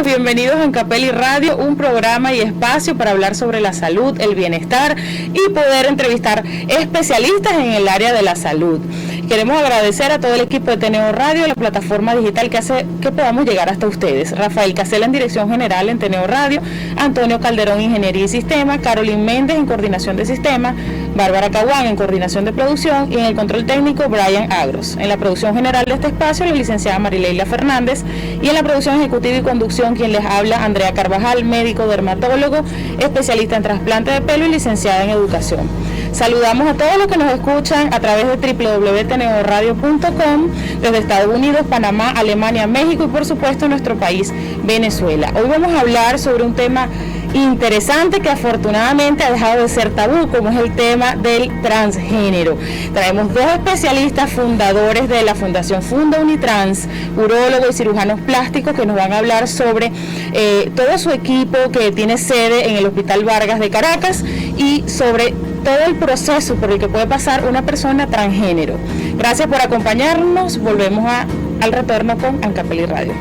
bienvenidos a Ancapeli Radio, un programa y espacio para hablar sobre la salud, el bienestar y poder entrevistar especialistas en el área de la salud. Queremos agradecer a todo el equipo de TNO Radio, la plataforma digital que hace que podamos llegar hasta ustedes. Rafael Casella en dirección general en TNO Radio, Antonio Calderón, Ingeniería y Sistema, Carolyn Méndez en coordinación de sistema, Bárbara Caguán en coordinación de producción y en el control técnico Brian Agros. En la producción general de este espacio, la licenciada Marileila Fernández, y en la producción ejecutiva y conducción quien les habla, Andrea Carvajal, médico dermatólogo, especialista en trasplante de pelo y licenciada en educación. Saludamos a todos los que nos escuchan a través de www.tnoradio.com desde Estados Unidos, Panamá, Alemania, México y por supuesto nuestro país, Venezuela. Hoy vamos a hablar sobre un tema interesante que afortunadamente ha dejado de ser tabú, como es el tema del transgénero. Traemos dos especialistas fundadores de la Fundación Funda Unitrans, urólogos y cirujanos plásticos, que nos van a hablar sobre todo su equipo que tiene sede en el Hospital Vargas de Caracas y sobre todo el proceso por el que puede pasar una persona transgénero. Gracias por acompañarnos. Volvemos al retorno con Ancapeli Radio.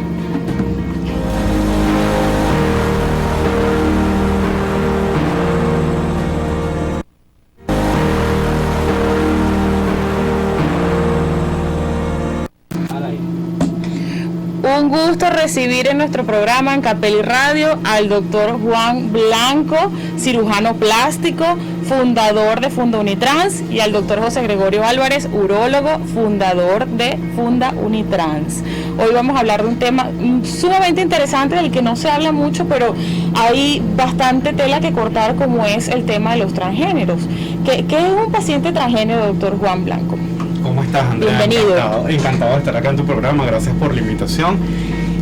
Un gusto recibir en nuestro programa Ancapeli Radio al doctor Juan Blanco, cirujano plástico, fundador de Funda Unitrans, y al doctor José Gregorio Álvarez, urólogo, fundador de Funda Unitrans. Hoy vamos a hablar de un tema sumamente interesante del que no se habla mucho, pero hay bastante tela que cortar, como es el tema de los transgéneros. ¿Qué es un paciente transgénero, doctor Juan Blanco? ¿Cómo estás, Andrea? Bienvenido. Encantado de estar acá en tu programa. Gracias por la invitación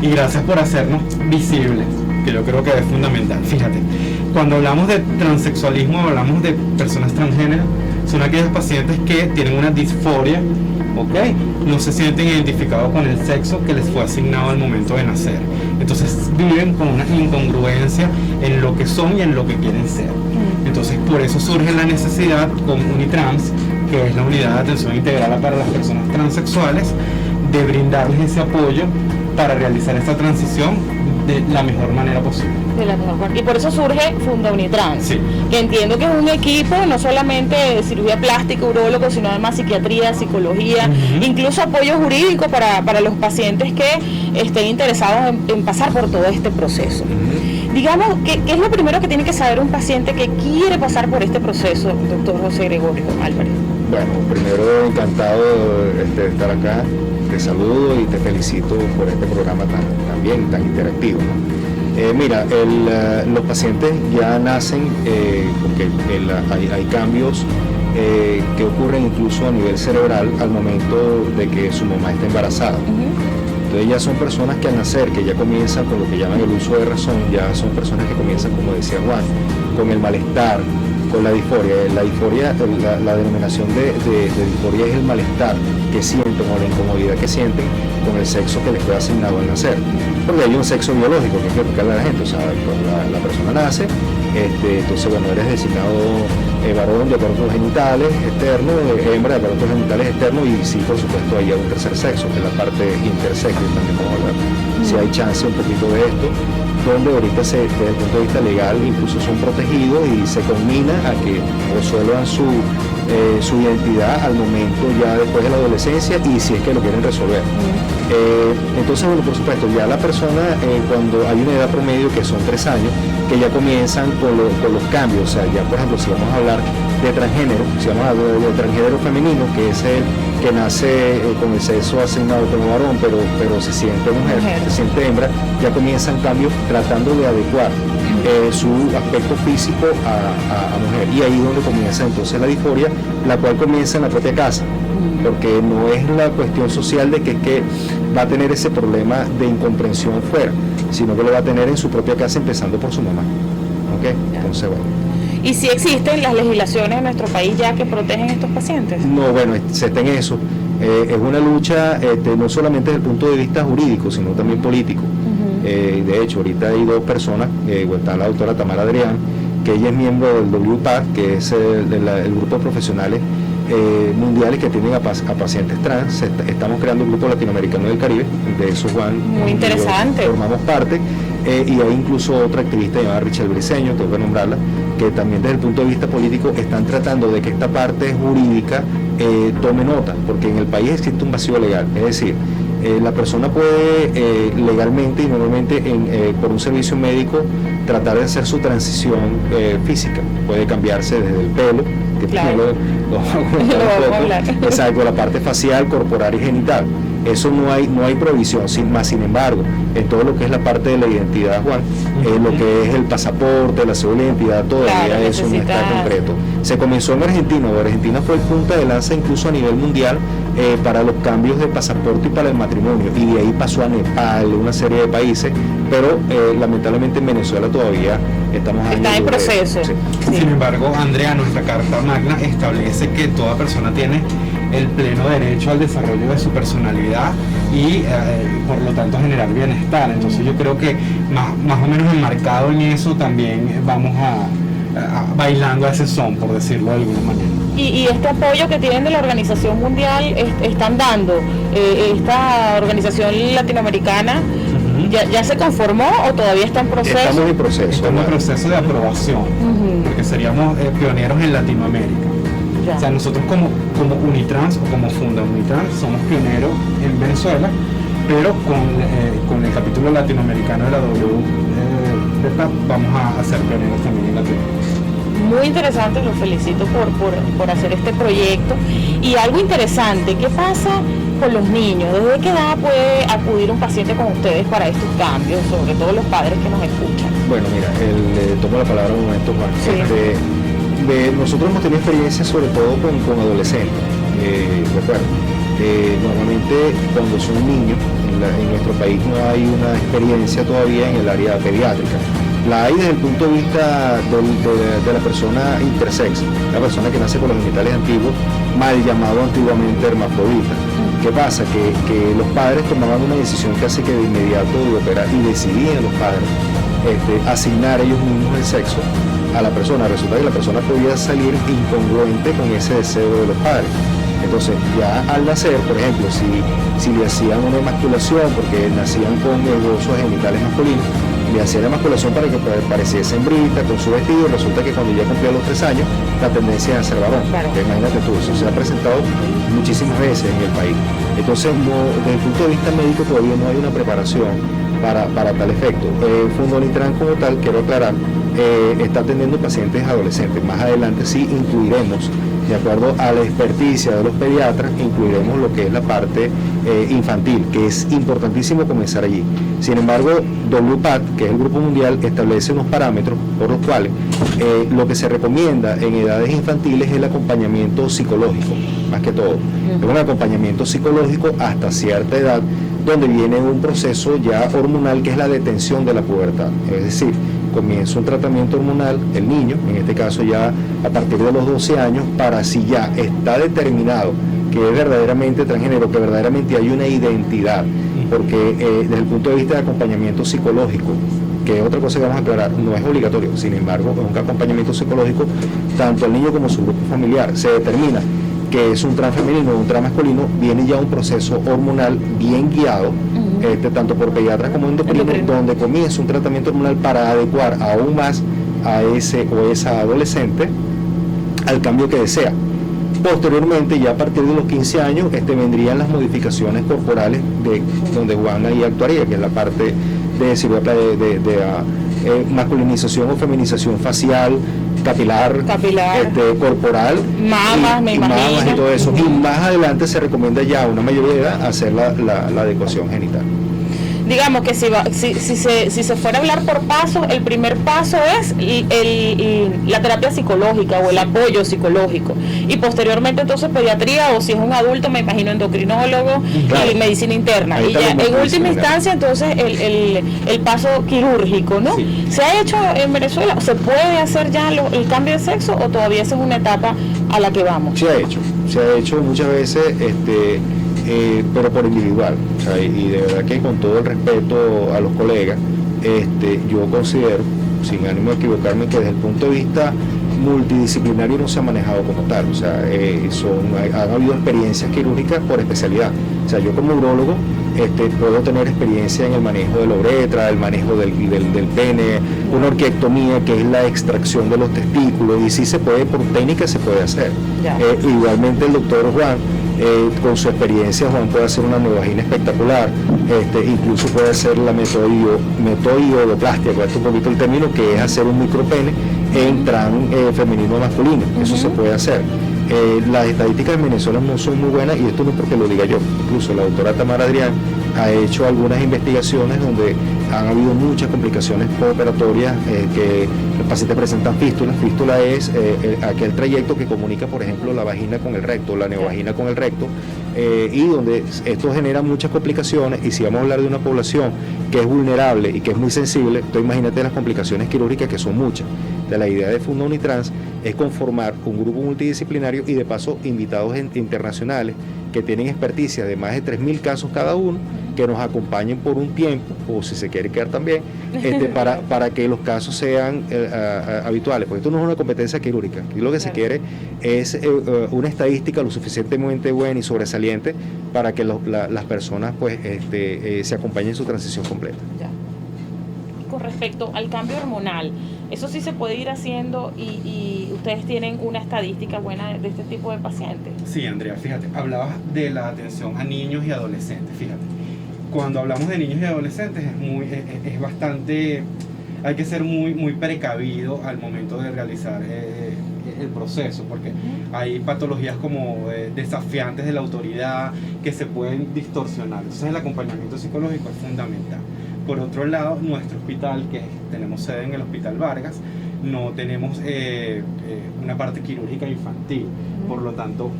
y gracias por hacernos visibles, que yo creo que es fundamental. Fíjate, cuando hablamos de transexualismo, hablamos de personas transgénero, son aquellos pacientes que tienen una disforia, ¿ok? No se sienten identificados con el sexo que les fue asignado al momento de nacer. Entonces viven con una incongruencia en lo que son y en lo que quieren ser. Entonces por eso surge la necesidad con Unitrans, que es la unidad de atención integral para las personas transexuales, de brindarles ese apoyo para realizar esta transición de la mejor manera posible. De la mejor manera. Y por eso surge Funda Unitrans, sí, que entiendo que es un equipo no solamente de cirugía plástica, urólogo, sino además psiquiatría, psicología, incluso apoyo jurídico para los pacientes que estén interesados en pasar por todo este proceso. Digamos, ¿qué es lo primero que tiene que saber un paciente que quiere pasar por este proceso, doctor José Gregorio Álvarez? Bueno, primero encantado de estar acá, te saludo y te felicito por este programa tan interactivo, ¿no? Mira, los pacientes ya nacen porque hay cambios que ocurren incluso a nivel cerebral al momento de que su mamá está embarazada. Entonces ya son personas que al nacer, que ya comienzan con lo que llaman el uso de razón, ya son personas que comienzan, como decía Juan, con el malestar, con la disforia. La denominación de disforia es el malestar que sienten o la incomodidad que sienten con el sexo que les fue asignado al nacer. Porque hay un sexo biológico que hay que explicarle a la gente, o sea, la persona nace, entonces bueno, eres designado varón de acuerdo a los genitales externos, hembra de acuerdo a los genitales externos, y sí, por supuesto, hay un tercer sexo, que es la parte intersexo, también vamos a hablar. Si hay chance un poquito de esto, donde ahorita desde el punto de vista legal incluso son protegidos y se combina a que resuelvan su identidad al momento ya después de la adolescencia, y si es que lo quieren resolver. Entonces, bueno, por supuesto, ya la persona, cuando hay una edad promedio que son 3 años, que ya comienzan con los cambios, o sea, ya por ejemplo, si vamos a hablar de transgénero, si vamos a hablar de transgénero femenino, que es el que nace con el sexo asignado como varón, pero se siente mujer, se siente hembra, ya comienzan cambios tratando de adecuar su aspecto físico a mujer, y ahí es donde comienza entonces la disforia, la cual comienza en la propia casa, porque no es la cuestión social de que va a tener ese problema de incomprensión fuera, sino que lo va a tener en su propia casa, empezando por su mamá. ¿Okay? Entonces, bueno. ¿Y si existen las legislaciones en nuestro país ya que protegen a estos pacientes? No, bueno, se está en eso. Es una lucha no solamente desde el punto de vista jurídico, sino también político. De hecho, ahorita hay 2 personas, está la doctora Tamara Adrián, que ella es miembro del WPAC, que es el grupo de profesionales mundiales que atienden a pacientes trans. Estamos creando un grupo latinoamericano del Caribe, de eso Juan muy interesante, formamos parte, y hay incluso otra activista llamada Richelle Briceño, tengo que nombrarla, que también desde el punto de vista político están tratando de que esta parte jurídica tome nota, porque en el país existe un vacío legal, es decir, la persona puede legalmente y normalmente por un servicio médico tratar de hacer su transición física, puede cambiarse desde el pelo, que claro. lo vamos a comentar un poco, exacto, la parte facial, corporal y genital. Eso no hay provisión, sin embargo, en todo lo que es la parte de la identidad, Juan, lo que es el pasaporte, la cédula de identidad, todavía claro, eso no está concreto. Se comenzó en Argentina, Argentina fue el punta de lanza incluso a nivel mundial para los cambios de pasaporte y para el matrimonio, y de ahí pasó a Nepal, una serie de países, pero lamentablemente en Venezuela todavía está en proceso. Sí. Sin embargo, Andrea, nuestra Carta Magna establece que toda persona tiene el pleno derecho al desarrollo de su personalidad y por lo tanto generar bienestar. Entonces yo creo que más o menos enmarcado en eso también vamos a bailando a ese son, por decirlo de alguna manera. Y este apoyo que tienen de la Organización Mundial están dando, esta organización latinoamericana, ¿ya se conformó o todavía está en proceso? Estamos en proceso. Estamos en proceso de aprobación, porque seríamos pioneros en Latinoamérica. Ya. O sea, nosotros como Unitrans o como Funda Unitrans somos pioneros en Venezuela, pero con el capítulo latinoamericano de la WPAP vamos a ser pioneros también en Latinoamérica. Muy interesante, los felicito por hacer este proyecto. Y algo interesante, ¿qué pasa con los niños? ¿Desde qué edad puede acudir un paciente con ustedes para estos cambios, sobre todo los padres que nos escuchan? Bueno, mira, tomo la palabra un momento, Juan. Sí. Nosotros hemos tenido experiencia sobre todo con adolescentes, recuerdo. Normalmente cuando son niños, en nuestro país no hay una experiencia todavía en el área pediátrica. La hay desde el punto de vista de la persona intersex, la persona que nace con los genitales antiguos, mal llamado antiguamente hermafrodita. ¿Qué pasa? Que los padres tomaban una decisión casi que de inmediato de operar y decidían los padres asignar ellos mismos el sexo a la persona. Resulta que la persona podía salir incongruente con ese deseo de los padres. Entonces ya al nacer, por ejemplo, si le hacían una emasculación porque nacían con huesos genitales masculinos, le hacían la emasculación para que pareciese hembrita con su vestido, resulta que cuando ya cumplía los 3 años, la tendencia es a ser varón. Claro. Imagínate tú, eso se ha presentado muchísimas veces en el país. Entonces, desde el punto de vista médico todavía no hay una preparación para tal efecto. Funda Unitrans como tal, quiero aclarar, está atendiendo pacientes adolescentes. Más adelante sí incluiremos, de acuerdo a la experticia de los pediatras, incluiremos lo que es la parte infantil, que es importantísimo comenzar allí. Sin embargo, WPAT, que es el Grupo Mundial, establece unos parámetros por los cuales lo que se recomienda en edades infantiles es el acompañamiento psicológico, más que todo. Es un acompañamiento psicológico hasta cierta edad, donde viene un proceso ya hormonal que es la detención de la pubertad. Es decir, comienza un tratamiento hormonal, el niño, en este caso ya a partir de los 12 años, para si ya está determinado que es verdaderamente transgénero, que verdaderamente hay una identidad, porque desde el punto de vista de acompañamiento psicológico, que es otra cosa que vamos a aclarar, no es obligatorio, sin embargo, es un acompañamiento psicológico, tanto al niño como su grupo familiar, se determina que es un transfemenino o un transmasculino, viene ya un proceso hormonal bien guiado, tanto por pediatras como endocrinos, donde comienza un tratamiento hormonal para adecuar aún más a ese o esa adolescente al cambio que desea. Posteriormente, ya a partir de los 15 años, vendrían las modificaciones corporales donde Juan ahí actuaría, que es la parte de cirugía de masculinización o feminización facial, capilar. Corporal, mamas, me imagino, mamas y todo eso. Y más adelante se recomienda ya a una mayoría de edad hacer la adecuación genital. Digamos que si se fuera a hablar por pasos, el primer paso es la terapia psicológica o el apoyo psicológico, y posteriormente entonces pediatría, o si es un adulto me imagino endocrinólogo, claro, y medicina interna, y ya en última instancia entonces el paso quirúrgico, ¿no? Sí. ¿Se ha hecho en Venezuela? ¿Se puede hacer ya el cambio de sexo o todavía esa es una etapa a la que vamos? Se ha hecho muchas veces, pero por individual, o sea, y de verdad que con todo el respeto a los colegas, yo considero, sin ánimo de equivocarme, que desde el punto de vista multidisciplinario no se ha manejado como tal, o sea, han habido experiencias quirúrgicas por especialidad. O sea, yo como urólogo puedo tener experiencia en el manejo de la uretra, el manejo del pene, una orquiectomía, que es la extracción de los testículos, y sí se puede, por técnica se puede hacer. Igualmente el doctor Juan, con su experiencia, Juan puede hacer una neovagina espectacular, incluso puede hacer la metoiodoplastia, cuesta un poquito el término, que es hacer un micropene en femenino masculino. Eso se puede hacer. Las estadísticas en Venezuela no son muy buenas, y esto no es porque lo diga yo, incluso la doctora Tamara Adrián ha hecho algunas investigaciones donde han habido muchas complicaciones postoperatorias, que los pacientes presentan fístulas. Fístula es aquel trayecto que comunica, por ejemplo, la vagina con el recto, la neovagina con el recto, y donde esto genera muchas complicaciones. Y si vamos a hablar de una población que es vulnerable y que es muy sensible, entonces imagínate las complicaciones quirúrgicas, que son muchas. La idea de Funda Unitrans es conformar un grupo multidisciplinario, y de paso invitados internacionales que tienen experticia de más de 3.000 casos cada uno, que nos acompañen por un tiempo, o si se quiere quedar también, para que los casos sean habituales, porque esto no es una competencia quirúrgica. Aquí lo que se quiere es una estadística lo suficientemente buena y sobresaliente para que las personas pues se acompañen en su transición completa. Con respecto al cambio hormonal, eso sí se puede ir haciendo, y ustedes tienen una estadística buena de este tipo de pacientes. Sí, Andrea, fíjate, hablabas de la atención a niños y adolescentes. Fíjate, cuando hablamos de niños y adolescentes es bastante, hay que ser muy precavido al momento de realizar el proceso, porque hay patologías como desafiantes de la autoridad que se pueden distorsionar. Entonces el acompañamiento psicológico es fundamental. Por otro lado, nuestro hospital, que tenemos sede en el Hospital Vargas, no tenemos una parte quirúrgica infantil, por lo tanto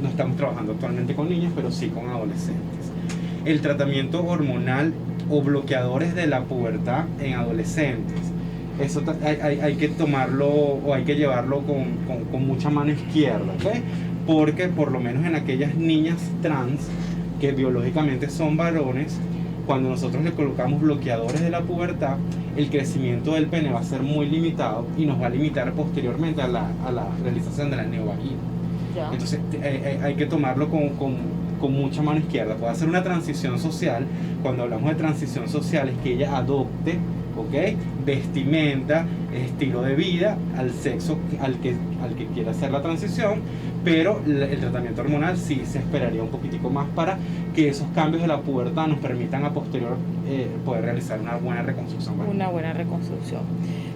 no estamos trabajando actualmente con niños, pero sí con adolescentes. El tratamiento hormonal o bloqueadores de la pubertad en adolescentes, eso hay que tomarlo, o hay que llevarlo con mucha mano izquierda, ¿okay? Porque por lo menos en aquellas niñas trans que biológicamente son varones, cuando nosotros le colocamos bloqueadores de la pubertad, el crecimiento del pene va a ser muy limitado y nos va a limitar posteriormente a la realización de la neovagina. Entonces hay que tomarlo con mucha mano izquierda. Puede hacer una transición social. Cuando hablamos de transición social, es que ella adopte, ¿okay?, vestimenta, estilo de vida al sexo al que quiera hacer la transición, pero el tratamiento hormonal sí se esperaría un poquitico más para que esos cambios de la pubertad nos permitan a posterior poder realizar una buena reconstrucción. Una buena reconstrucción.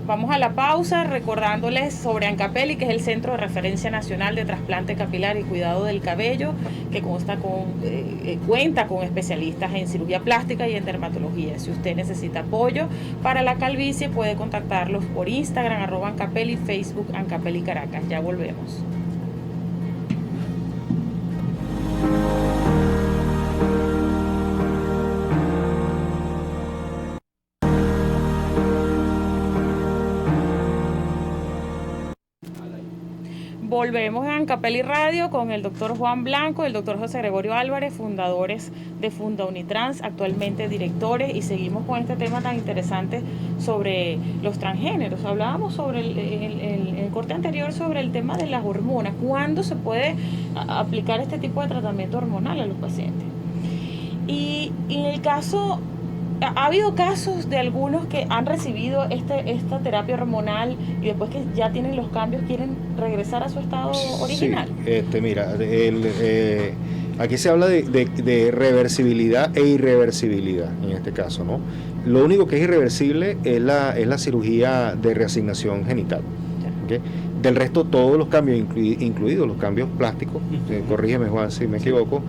Vamos a la pausa, recordándoles sobre Ancapeli, que es el Centro de Referencia Nacional de Trasplante Capilar y Cuidado del Cabello, que cuenta con especialistas en cirugía plástica y en dermatología. Si usted necesita apoyo para la calvicie, puede contactarlos por Instagram, @Ancapeli, Facebook Ancapeli Caracas. Ya volvemos. Volvemos a Ancapeli Radio con el doctor Juan Blanco y el doctor José Gregorio Álvarez, fundadores de Funda Unitrans, actualmente directores, y seguimos con este tema tan interesante sobre los transgéneros. Hablábamos sobre el corte anterior sobre el tema de las hormonas. ¿Cuándo se puede aplicar este tipo de tratamiento hormonal a los pacientes? Y en el caso... ¿Ha habido casos de algunos que han recibido esta terapia hormonal y después que ya tienen los cambios quieren regresar a su estado original? Sí, mira, aquí se habla de reversibilidad e irreversibilidad en este caso, ¿no? Lo único que es irreversible es la cirugía de reasignación genital. ¿Okay? Del resto, todos los cambios, incluidos los cambios plásticos, corrígeme Juan si me equivoco,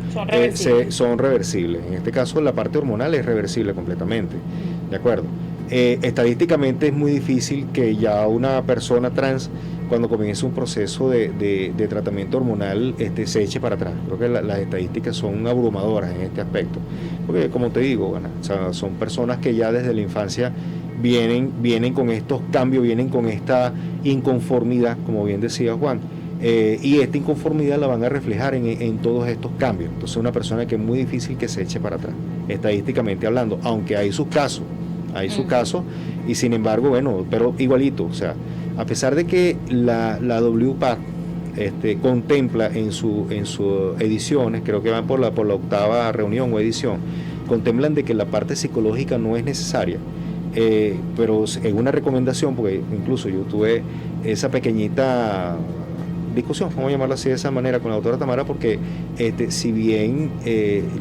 son reversibles. En este caso, la parte hormonal es reversible completamente. ¿De acuerdo? Estadísticamente es muy difícil que ya una persona trans, cuando comience un proceso de tratamiento hormonal, se eche para atrás. Creo que las estadísticas son abrumadoras en este aspecto. Porque, como te digo, bueno, o sea, son personas que ya desde la infancia vienen con estos cambios, vienen con esta inconformidad, como bien decía Juan, y esta inconformidad la van a reflejar en todos estos cambios. Entonces, una persona que es muy difícil que se eche para atrás, estadísticamente hablando, aunque hay sus casos, y sin embargo, bueno, pero igualito, o sea, a pesar de que la WPATH contempla en sus ediciones, creo que van por la octava reunión o edición, contemplan de que la parte psicológica no es necesaria, pero es una recomendación, porque incluso yo tuve esa pequeñita discusión, vamos a llamarlo así de esa manera, con la doctora Tamara, porque si bien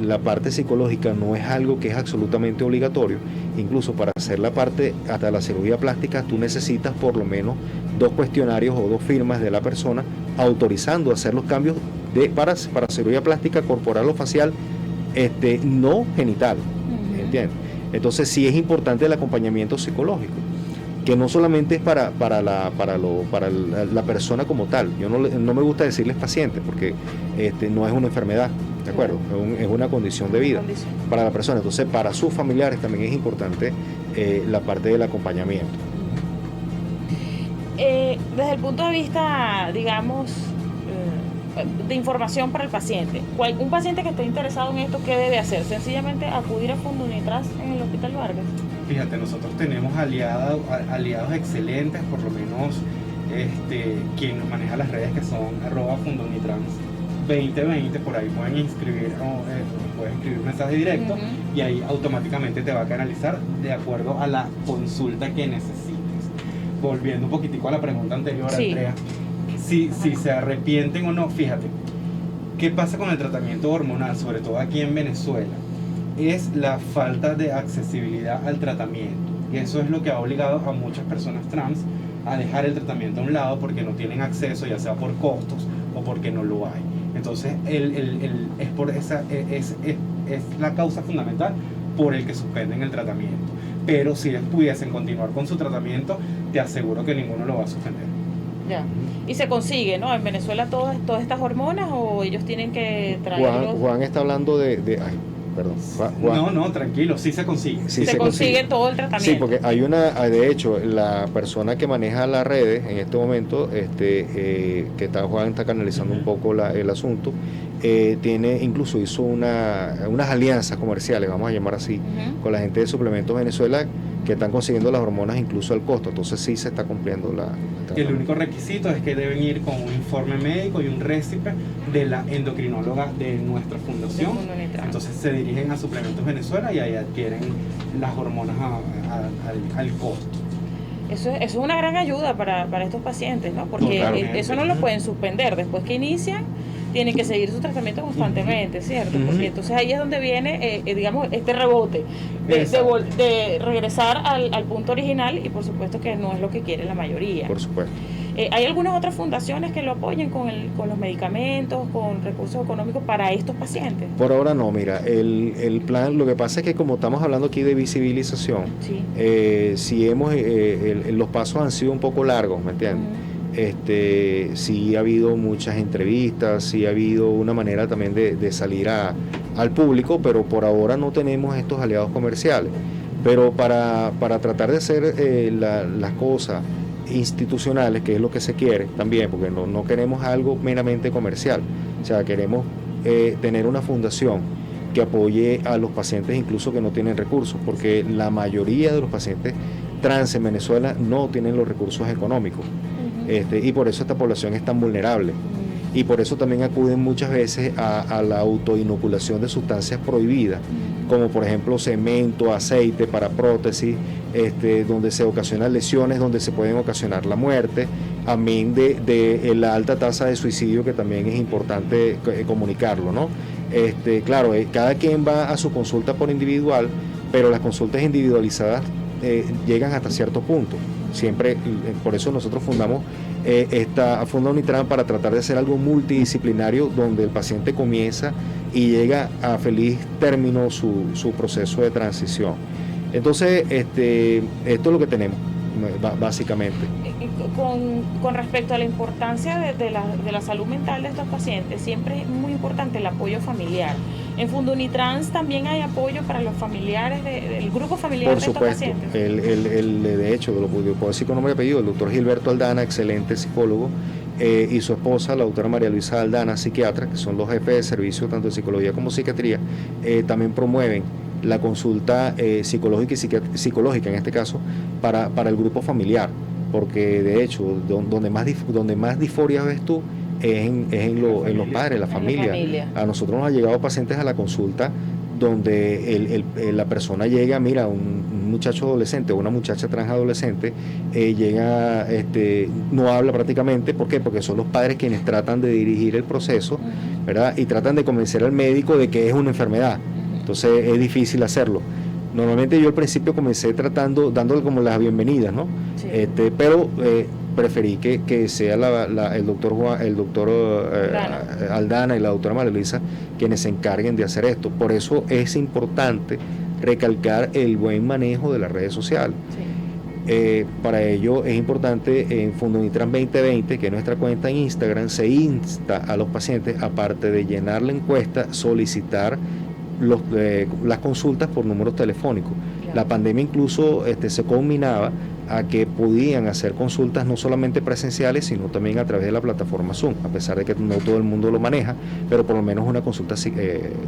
la parte psicológica no es algo que es absolutamente obligatorio, incluso para hacer la parte hasta la cirugía plástica tú necesitas por lo menos 2 cuestionarios o 2 firmas de la persona autorizando hacer los cambios para cirugía plástica corporal o facial, no genital, ¿entiendes? Entonces sí es importante el acompañamiento psicológico, que no solamente es para la persona como tal. Yo no me gusta decirles paciente, porque no es una enfermedad, ¿de acuerdo? Es una condición de vida para la persona. Entonces para sus familiares también es importante la parte del acompañamiento. Desde el punto de vista, digamos, de información para el paciente, un paciente que esté interesado en esto, ¿qué debe hacer? Sencillamente acudir a Fundunitras en el Hospital Vargas. Fíjate, nosotros tenemos aliados excelentes, por lo menos quien nos maneja las redes, que son @Fundunitrans2020, por ahí pueden escribir mensaje directo, y ahí automáticamente te va a canalizar de acuerdo a la consulta que necesites. Volviendo un poquitico a la pregunta anterior, sí. Andrea, si se arrepienten o no, fíjate, ¿qué pasa con el tratamiento hormonal, sobre todo aquí en Venezuela? Es la falta de accesibilidad al tratamiento, y eso es lo que ha obligado a muchas personas trans a dejar el tratamiento a un lado porque no tienen acceso, ya sea por costos o porque no lo hay. Entonces es la causa fundamental por el que suspenden el tratamiento, pero si ellos pudiesen continuar con su tratamiento, te aseguro que ninguno lo va a suspender. Ya. Y se consigue, ¿no? En Venezuela todas estas hormonas, o ellos tienen que traerlos. Juan está hablando perdón. Juan. No, tranquilo, sí se consigue. Sí, se consigue todo el tratamiento. Sí, porque de hecho, la persona que maneja las redes en este momento, Juan está canalizando un poco el asunto, hizo unas alianzas comerciales, vamos a llamar así, con la gente de Suplementos Venezuela, que están consiguiendo las hormonas incluso al costo. Entonces sí se está cumpliendo el único requisito es que deben ir con un informe médico y un récipe de la endocrinóloga de nuestra fundación. Entonces se dirigen a Suplementos Venezuela y ahí adquieren las hormonas al costo. Eso es una gran ayuda para estos pacientes, ¿no? Porque eso no lo pueden suspender. Después que inician, tienen que seguir su tratamiento constantemente, ¿cierto? Porque entonces ahí es donde viene, digamos, este rebote de regresar al punto original, y por supuesto que no es lo que quiere la mayoría. Por supuesto. ¿Hay algunas otras fundaciones que lo apoyen con los medicamentos, con recursos económicos para estos pacientes? Por ahora no, mira, el plan, lo que pasa es que como estamos hablando aquí de visibilización, los pasos han sido un poco largos, ¿me entiendes? Sí ha habido muchas entrevistas, sí ha habido una manera también de salir al público, pero por ahora no tenemos estos aliados comerciales. Pero para tratar de hacer las cosas institucionales, que es lo que se quiere también, porque no queremos algo meramente comercial, o sea, queremos tener una fundación que apoye a los pacientes incluso que no tienen recursos, porque la mayoría de los pacientes trans en Venezuela no tienen los recursos económicos. Y por eso esta población es tan vulnerable, y por eso también acuden muchas veces a la autoinoculación de sustancias prohibidas, como por ejemplo cemento, aceite para prótesis, donde se ocasionan lesiones, donde se pueden ocasionar la muerte, amén de la alta tasa de suicidio, que también es importante comunicarlo, ¿no? Claro, cada quien va a su consulta por individual, pero las consultas individualizadas llegan hasta cierto punto. Siempre, por eso nosotros fundamos Funda Unitrans, para tratar de hacer algo multidisciplinario, donde el paciente comienza y llega a feliz término su proceso de transición. Entonces, esto es lo que tenemos, básicamente. Con respecto a la importancia de la salud mental de estos pacientes, siempre es muy importante el apoyo familiar. En Fundunitrans también hay apoyo para los familiares del grupo familiar de estos pacientes. Por supuesto, de hecho, lo puedo decir con nombre y apellido, el doctor Gilberto Aldana, excelente psicólogo, y su esposa, la doctora María Luisa Aldana, psiquiatra, que son los jefes de servicio tanto de psicología como psiquiatría, también promueven la consulta psicológica y psicológica, en este caso, para el grupo familiar, porque de hecho, donde más disforia ves tú en los padres, la familia. A nosotros nos han llegado pacientes a la consulta donde la persona llega, mira, un muchacho adolescente o una muchacha trans adolescente, llega, no habla prácticamente. ¿Por qué? Porque son los padres quienes tratan de dirigir el proceso, ¿verdad? Y tratan de convencer al médico de que es una enfermedad. Entonces es difícil hacerlo. Normalmente yo al principio comencé dándole como las bienvenidas, ¿no? Sí. Pero preferí que sea el doctor Aldana y la doctora María Luisa quienes se encarguen de hacer esto. Por eso es importante recalcar el buen manejo de las redes sociales. Sí. Para ello es importante en Fundonitran 2020, que es nuestra cuenta en Instagram, se insta a los pacientes, aparte de llenar la encuesta, solicitar las consultas por números telefónicos. Claro. La pandemia incluso se combinaba a que podían hacer consultas no solamente presenciales, sino también a través de la plataforma Zoom, a pesar de que no todo el mundo lo maneja, pero por lo menos una consulta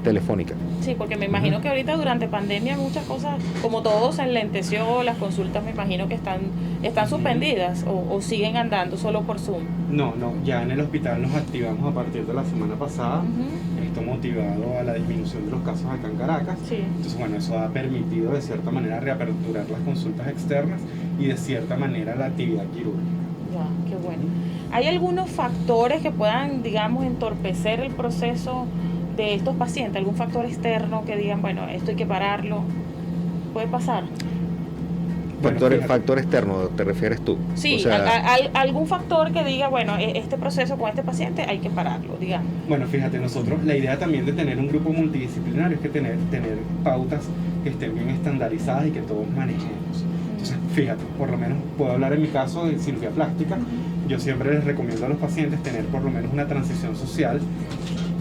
telefónica. Sí, porque me imagino que ahorita durante pandemia muchas cosas, como todo se enlenteció, las consultas me imagino que están suspendidas o siguen andando solo por Zoom. No, ya en el hospital nos activamos a partir de la semana pasada, esto motivado a la disminución de los casos acá en Caracas. Sí. Entonces, bueno, eso ha permitido de cierta manera reaperturar las consultas externas y de cierta manera la actividad quirúrgica. Ya, qué bueno. ¿Hay algunos factores que puedan, digamos, entorpecer el proceso de estos pacientes? ¿Algún factor externo que digan, bueno, esto hay que pararlo? ¿Puede pasar? Factor externo, ¿te refieres tú? Sí, o sea, algún factor que diga, bueno, este proceso con este paciente hay que pararlo, digamos. Bueno, fíjate, nosotros, la idea también de tener un grupo multidisciplinario es que tener pautas que estén bien estandarizadas y que todos manejemos. Entonces, fíjate, por lo menos puedo hablar en mi caso de cirugía plástica. Yo siempre les recomiendo a los pacientes tener por lo menos una transición social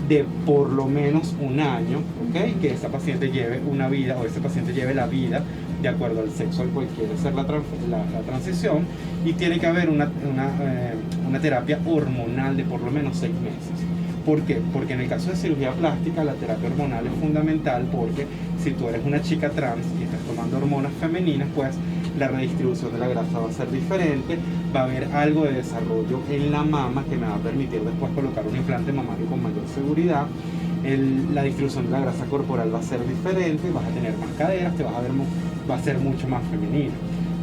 de por lo menos un año, ¿ok? Que esa paciente lleve una vida o ese paciente lleve la vida de acuerdo al sexo al cual quiere hacer la transición, y tiene que haber una terapia hormonal de por lo menos 6 meses. ¿Por qué? Porque en el caso de cirugía plástica la terapia hormonal es fundamental, porque si tú eres una chica trans y estás tomando hormonas femeninas, pues la redistribución de la grasa va a ser diferente, va a haber algo de desarrollo en la mama que me va a permitir después colocar un implante mamario con mayor seguridad. La distribución de la grasa corporal va a ser diferente, vas a tener más caderas, va a ser mucho más femenina.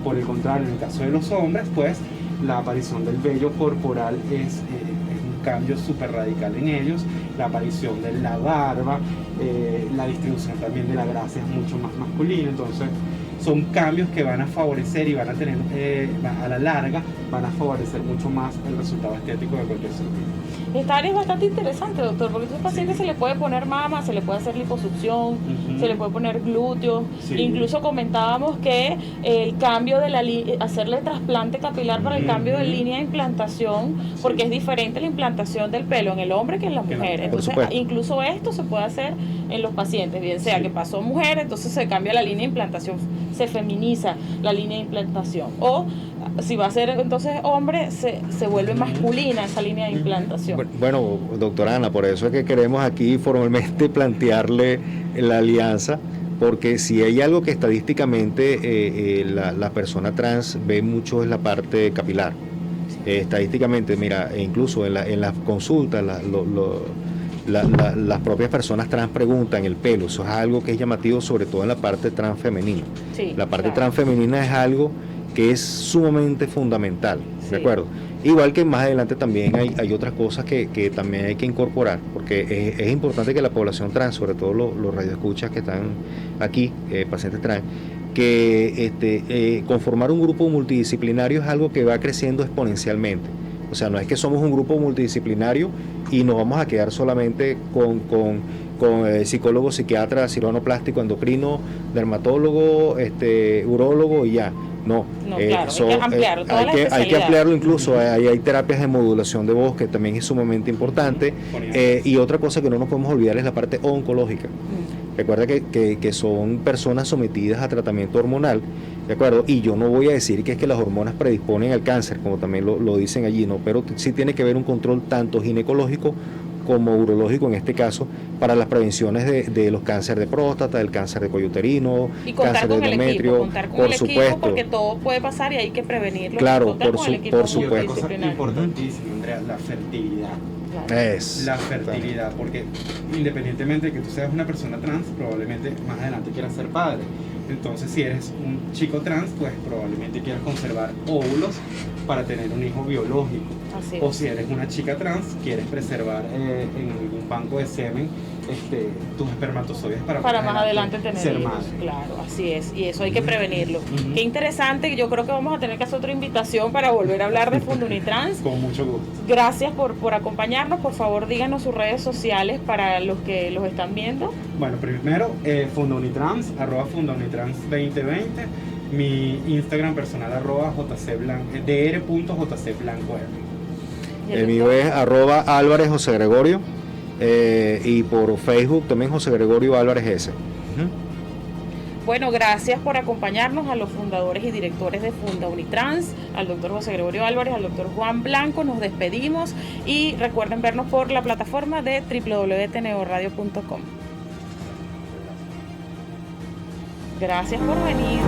Por el contrario, en el caso de los hombres, pues la aparición del vello corporal es un cambio súper radical en ellos, la aparición de la barba, la distribución también de la grasa es mucho más masculina. Entonces son cambios que van a favorecer y van a tener, a la larga, van a favorecer mucho más el resultado estético de cualquier cirugía. Esta área es bastante interesante, doctor, porque a estos pacientes se le puede poner mama, se le puede hacer liposucción, se le puede poner glúteos. Incluso comentábamos que el cambio de hacerle trasplante capilar para el cambio de línea de implantación, porque es diferente la implantación del pelo en el hombre que en la mujer. Entonces, incluso esto se puede hacer en los pacientes, bien sea que pasó mujer, entonces se cambia la línea de implantación, se feminiza la línea de implantación, o si va a ser entonces hombre, se vuelve masculina esa línea de implantación. Bueno, doctora Ana, por eso es que queremos aquí formalmente plantearle la alianza, porque si hay algo que estadísticamente la persona trans ve mucho es la parte capilar. Estadísticamente, mira, incluso en las consultas, las propias personas trans preguntan el pelo. Eso es algo que es llamativo, sobre todo en la parte trans femenina. Sí, la parte trans femenina es algo que es sumamente fundamental, ¿de acuerdo? Igual que más adelante también hay otras cosas que también hay que incorporar, porque es importante que la población trans, sobre todo los radioescuchas que están aquí, pacientes trans, que conformar un grupo multidisciplinario es algo que va creciendo exponencialmente. O sea, no es que somos un grupo multidisciplinario y nos vamos a quedar solamente con psicólogo, psiquiatra, cirujano plástico, endocrino, dermatólogo, urólogo y ya. No, claro, hay que ampliarlo. Hay que ampliarlo, incluso hay terapias de modulación de voz que también es sumamente importante. Y otra cosa que no nos podemos olvidar es la parte oncológica. Recuerda que son personas sometidas a tratamiento hormonal, ¿de acuerdo? Y yo no voy a decir que es que las hormonas predisponen al cáncer, como también lo dicen allí, ¿no? Pero sí tiene que haber un control tanto ginecológico como urológico en este caso, para las prevenciones de los cánceres de próstata, del cáncer de cuello uterino, y contar cáncer con de el equipo, endometrio, contar con por el equipo, supuesto. porque todo puede pasar y hay que prevenirlo. Claro, contar por con el su- equipo por Y otra supuesto. cosa multidisciplinario. importantísima, Andrea, la fertilidad. Claro. Es La fertilidad, porque independientemente de que tú seas una persona trans, probablemente más adelante quieras ser padre. Entonces, si eres un chico trans, pues probablemente quieras conservar óvulos para tener un hijo biológico. Así O es. si eres una chica trans, quieres preservar en algún banco de semen tus espermatozoides para Más adelante tener ser hijos. madre. Claro, así es, y eso hay que Ujú. prevenirlo. Ujú. Qué interesante, yo creo que vamos a tener que hacer otra invitación para volver a hablar de Fundunitrans. Con mucho gusto. Gracias por acompañarnos. Por favor, díganos sus redes sociales para los que los están viendo. Bueno, primero, Fundunitrans, @Fundunitrans2020. Mi Instagram personal, dr.jcblanco. Y el El mío doctor. es @Álvarez José Gregorio, y por Facebook también José Gregorio Álvarez S. Ujú. Bueno, gracias por acompañarnos, a los fundadores y directores de Fundunitrans, al doctor José Gregorio Álvarez, al doctor Juan Blanco. Nos despedimos y recuerden vernos por la plataforma de www.tneoradio.com. Gracias por venir.